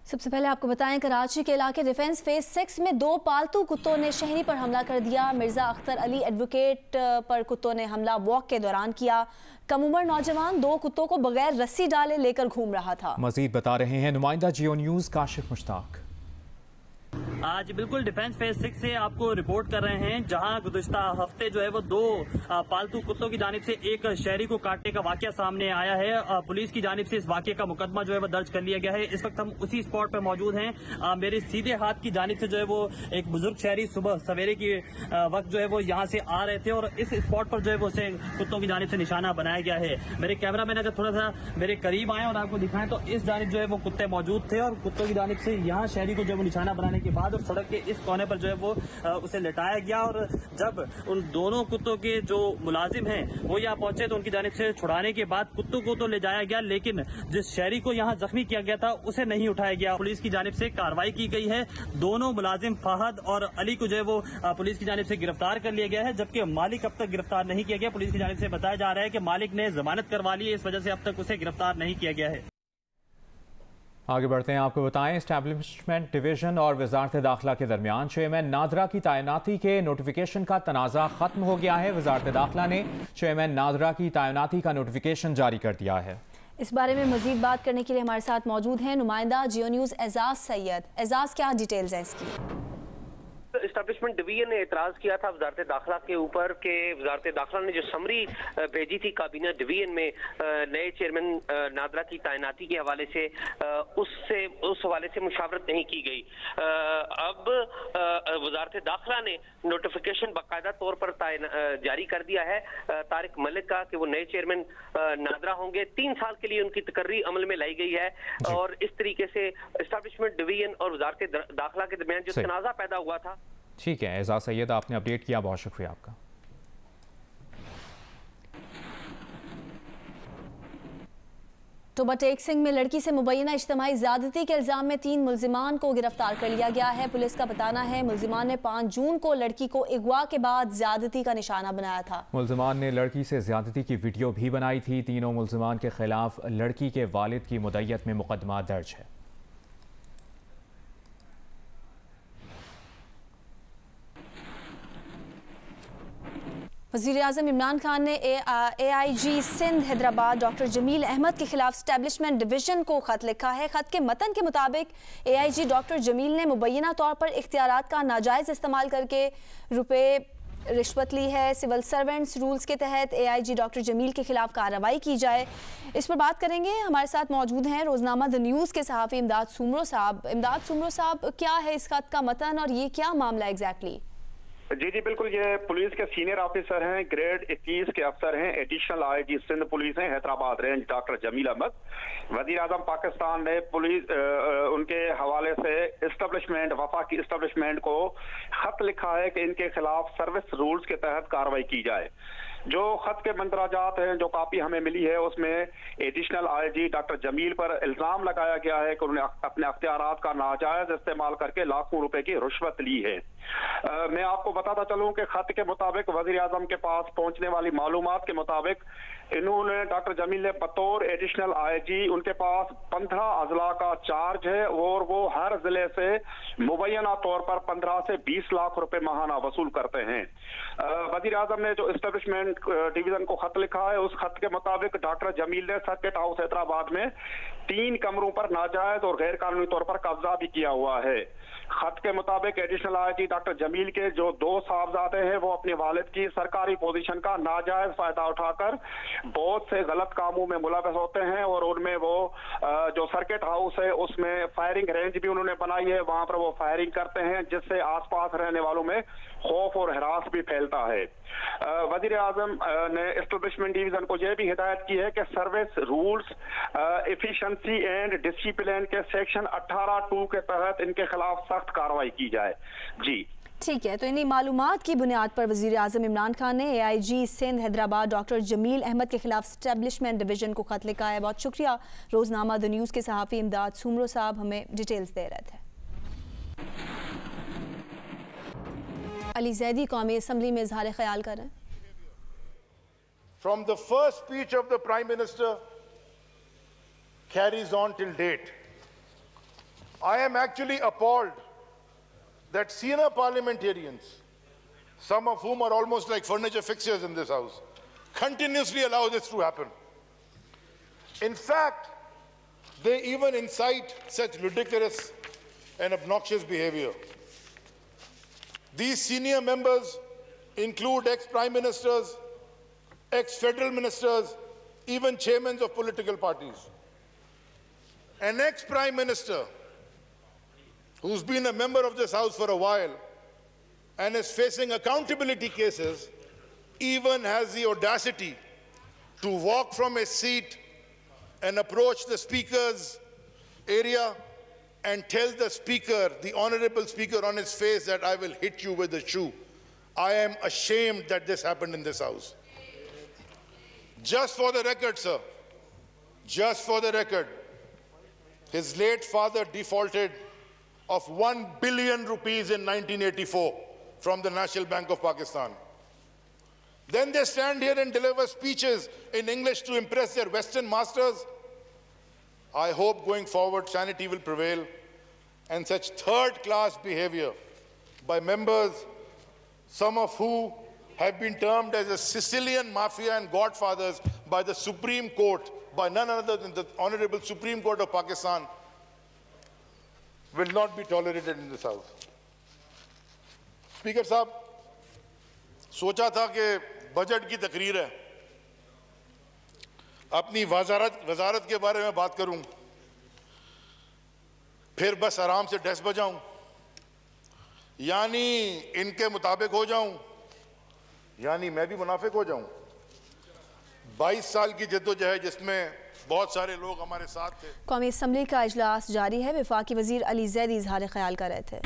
सबसे पहले आपको बताएं, कराची के इलाके डिफेंस फेज 6 में 2 पालतू कुत्तों ने शहरी पर हमला कर दिया। मिर्जा अख्तर अली एडवोकेट पर कुत्तों ने हमला वॉक के दौरान किया। कम उम्र नौजवान 2 कुत्तों को बगैर रस्सी डाले लेकर घूम रहा था। मजीद बता रहे हैं नुमाइंदा जियो न्यूज काशिफ मुश्ताक। आज बिल्कुल डिफेंस फेज 6 से आपको रिपोर्ट कर रहे हैं, जहां गुज़िश्ता हफ्ते जो है वो 2 पालतू कुत्तों की जानिब से एक शहरी को काटने का वाकया सामने आया है। पुलिस की जानिब से इस वाकये का मुकदमा जो है वो दर्ज कर लिया गया है। इस वक्त हम उसी स्पॉट पर मौजूद हैं। मेरे सीधे हाथ की जानिब से जो है वो एक बुजुर्ग शहरी सुबह सवेरे की वक्त जो है वो यहाँ से आ रहे थे और इस स्पॉट पर जो है वो उसे कुत्तों की जानिब से निशाना बनाया गया है। मेरे कैमरा मैन अगर थोड़ा सा मेरे करीब आए और आपको दिखाएं तो इस जानिब जो है वो कुत्ते मौजूद थे और कुत्तों की जानिब से यहाँ शहरी को जो है वो निशाना बनाने के बाद और सड़क के इस कोने पर जो है वो उसे लिटाया गया। और जब उन दोनों कुत्तों के जो मुलाजिम हैं वो यहाँ पहुंचे तो उनकी जानिब से छुड़ाने के बाद कुत्तों को तो ले जाया गया, लेकिन जिस शहरी को यहाँ जख्मी किया गया था उसे नहीं उठाया गया। पुलिस की जानिब से कार्रवाई की गई है। दोनों मुलाजिम फहद और अली को जो है वो पुलिस की जानिब से गिरफ्तार कर लिया गया है, जबकि मालिक अब तक गिरफ्तार नहीं किया गया। पुलिस की जानिब से बताया जा रहा है कि मालिक ने जमानत करवा ली है, इस वजह से अब तक उसे गिरफ्तार नहीं किया गया है। आगे बढ़ते हैं, आपको बताएं एस्टैब्लिशमेंट डिवीजन और वजारत दाखिला के दरमियान चेयरमैन नादरा की तैनाती के नोटिफिकेशन का तनाज़ा खत्म हो गया है। वजारत दाखिला ने चेयरमैन नादरा की तैनाती का नोटिफिकेशन जारी कर दिया है। इस बारे में मजीद बात करने के लिए हमारे साथ मौजूद हैं नुमाइंदा जियो न्यूज़ एजाज सैयद। एजाज, क्या डिटेल्स हैं इसकी? एस्टैब्लिशमेंट डिवीजन ने एतराज किया था वजारत दाखिला के ऊपर कि वजारत दाखिला ने जो समरी भेजी थी काबीना डिवीजन में नए चेयरमैन नादरा की तैनाती के हवाले से, उस हवाले से मुशावरत नहीं की गई। अब वजारत दाखिला ने नोटिफिकेशन बाकायदा तौर पर जारी कर दिया है तारिक मलिक का कि वो नए चेयरमैन नादरा होंगे। 3 साल के लिए उनकी तकर्री अमल में लाई गई है और इस तरीके से एस्टैब्लिशमेंट डिवीजन और वजारत दाखिला के दरमियान जो तनाज़ा पैदा हुआ था। ठीक है एजाज सैयद, आपने अपडेट किया, बहुत शुक्रिया आपका। टोबा टेक सिंह में लड़की से मुबैना इज्तिमाई ज़्यादती के इल्ज़ाम में 3 मुल्जिमान को गिरफ्तार कर लिया गया है। पुलिस का बताना है मुल्जिमान ने 5 जून को लड़की को अगवा के बाद ज़्यादती का निशाना बनाया था। मुल्जिमान ने लड़की से ज़्यादती की वीडियो भी बनाई थी। तीनों मुल्जिमान के खिलाफ लड़की के वालिद की मुद्दत में मुकदमा दर्ज है। वज़ीर आज़म इमरान खान ने AIG सिंध हैदराबाद डॉक्टर जमील अहमद के खिलाफ एस्टैब्लिशमेंट डिवीजन को ख़त लिखा है। ख़त के मतन के मुताबिक AIG डॉक्टर जमील ने मुबैना तौर पर इख्तियारात का नाजायज़ इस्तेमाल करके रुपए रिश्वत ली है। सिविल सर्वेंट्स रूल्स के तहत AIG डॉक्टर जमील के खिलाफ कार्रवाई की जाए, इस पर बात करेंगे। हमारे साथ मौजूद हैं रोज़नामा द न्यूज़ के सहाफ़ी इमदाद सुमरो साहब। इमदाद सुमरो साहब, क्या है इस ख़त का मतन और ये क्या मामला एग्जैक्टली? जी बिल्कुल, ये पुलिस के सीनियर ऑफिसर हैं, ग्रेड 21 के अफसर हैं, एडिशनल IG सिंध पुलिस हैं, हैदराबाद रेंज डॉक्टर जमील अहमद। वज़ीर आज़म पाकिस्तान ने पुलिस उनके हवाले से इस्टेब्लिशमेंट वफाकी इस्टेब्लिशमेंट को खत लिखा है कि इनके खिलाफ सर्विस रूल्स के तहत कार्रवाई की जाए। जो खत के मंदराजात हैं, जो कॉपी हमें मिली है, उसमें एडिशनल IG डॉक्टर जमील पर इल्जाम लगाया गया है कि उन्होंने अपने अख्तियारात का नाजायज इस्तेमाल करके लाखों रुपए की रिश्वत ली है। मैं आपको बताता चलूं कि खत के मुताबिक वज़ीर आज़म के पास पहुंचने वाली मालूमात के मुताबिक इन्होंने डॉक्टर जमील ने बतौर एडिशनल IG उनके पास 15 अजला का चार्ज है और वो हर जिले से मुबैना तौर पर 15 से 20 लाख रुपए माहाना वसूल करते हैं। वज़ीर आज़म ने जो एस्टैब्लिशमेंट डिवीजन को खत लिखा है, उस खत के मुताबिक डॉक्टर जमील ने सर्किट हाउस हैदराबाद में 3 कमरों पर नाजायज और गैर कानूनी तौर पर कब्जा भी किया हुआ है। खत के मुताबिक एडिशनल IG डॉक्टर जमील के जो 2 साहबजादे हैं वो अपने वालिद की सरकारी पोजीशन का नाजायज फायदा उठाकर बहुत से गलत कामों में मुलव्वस होते हैं और उनमें वो जो सर्किट हाउस है उसमें फायरिंग रेंज भी उन्होंने बनाई है, वहां पर वो फायरिंग करते हैं जिससे आसपास रहने वालों में खौफ और हरास भी फैलता है। वज़ीर आज़म ने एस्टैब्लिशमेंट डिवीजन को यह भी हिदायत की है कि service rules efficiency and discipline के सेक्शन 18(2) के तहत इनके खिलाफ सख्त कार्रवाई की जाए। जी ठीक है, तो इन्हीं मालूमात की बुनियाद पर वज़ीर आज़म इमरान खान ने AIG सिंध हैदराबाद डॉक्टर जमील अहमद के खिलाफ एस्टैब्लिशमेंट डिवीजन को खत लिखा है। बहुत शुक्रिया रोज़नामा द न्यूज़ के सहाफ़ी इमदाद सुमरो साहब हमें डिटेल्स दे रहे थे। अली जैदी कौमी असम्बली में इजहार ख्याल कर रहे हैं। From the first speech of the Prime Minister carries on till date. I am actually appalled that senior parliamentarians, some of whom are almost like furniture fixtures in this house, continuously allow this to happen. In fact, they even incite such ridiculous and obnoxious behavior. These senior members include ex-prime ministers, ex-federal ministers, even chairmen of political parties. An ex-prime minister who's been a member of this house for a while and is facing accountability cases even has the audacity to walk from his seat and approach the speaker's area and tell the speaker, the honorable speaker, on his face that I will hit you with a shoe. I am ashamed that this happened in this house. Just for the record, sir, just for the record, his late father defaulted of 1 billion rupees in 1984 from the National Bank of Pakistan. Then they stand here and deliver speeches in English to impress their Western masters. I hope going forward sanity will prevail and such third-class behavior by members, some of who have been termed as a Sicilian mafia and godfathers by the Supreme Court, by none other than the Honorable Supreme Court of Pakistan, will not be tolerated in this house. Speaker साहब, सोचा था कि budget की तकरीर है, अपनी वजारत के बारे में बात करूं, फिर बस आराम से डेस्क बजाऊं, यानी इनके मुताबिक हो जाऊं, यानी मैं भी मुनाफिक हो जाऊं। 22 साल की जद्दोजहद जिसमें बहुत सारे लोग हमारे साथ थे। कौमी असम्बली का इजलास जारी है। वफाकी वजीर अली जैदी इजहार ख्याल कर रहे थे।